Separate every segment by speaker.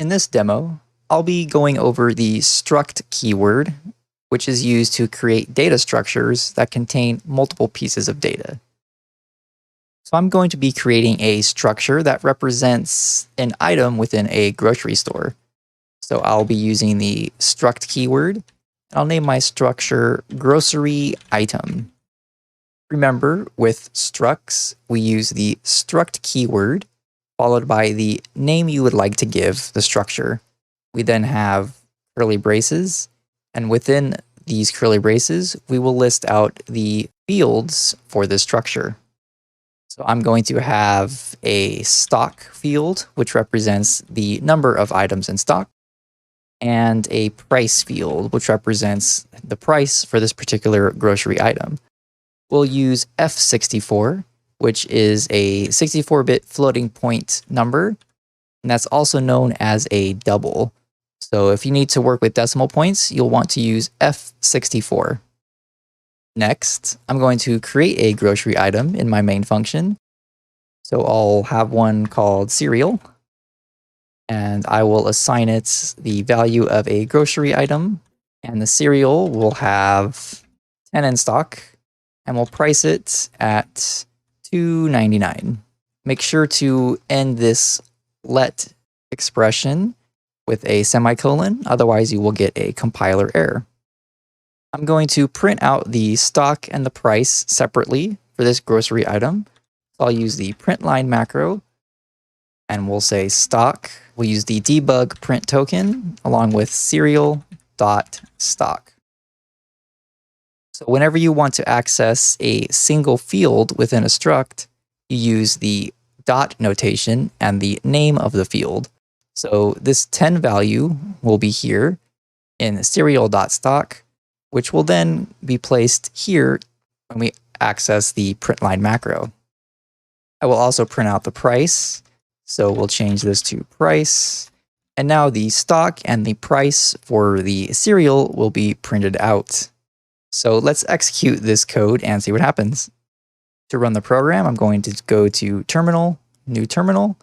Speaker 1: In this demo, I'll be going over the struct keyword, which is used to create data structures that contain multiple pieces of data. So I'm going to be creating a structure that represents an item within a grocery store. So I'll be using the struct keyword. I'll name my structure grocery item. Remember, with structs, we use the struct keyword followed by the name you would like to give the structure. We then have curly braces, and within these curly braces, we will list out the fields for this structure. So I'm going to have a stock field, which represents the number of items in stock, and a price field, which represents the price for this particular grocery item. We'll use F64, which is a 64-bit floating point number, and that's also known as a double. So if you need to work with decimal points, you'll want to use F64. Next, I'm going to create a grocery item in my main function. So I'll have one called cereal, and I will assign it the value of a grocery item, and the cereal will have 10 in stock, and we'll price it at $2.99. Make sure to end this let expression with a semicolon, otherwise you will get a compiler error. I'm going to print out the stock and the price separately for this grocery item. So I'll use the print line macro, and we'll say stock. We'll use the debug print token along with cereal.stock. So whenever you want to access a single field within a struct, you use the dot notation and the name of the field. So this 10 value will be here in cereal.stock, which will then be placed here when we access the print line macro. I will also print out the price. So we'll change this to price. And now the stock and the price for the cereal will be printed out. So let's execute this code and see what happens. To run the program, I'm going to go to terminal, new terminal.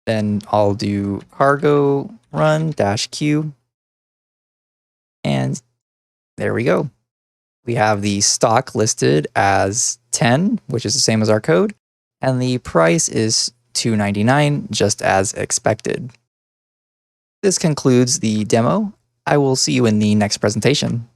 Speaker 1: Then I'll do cargo run -q. And there we go. We have the stock listed as 10, which is the same as our code. And the price is $2.99, just as expected. This concludes the demo. I will see you in the next presentation.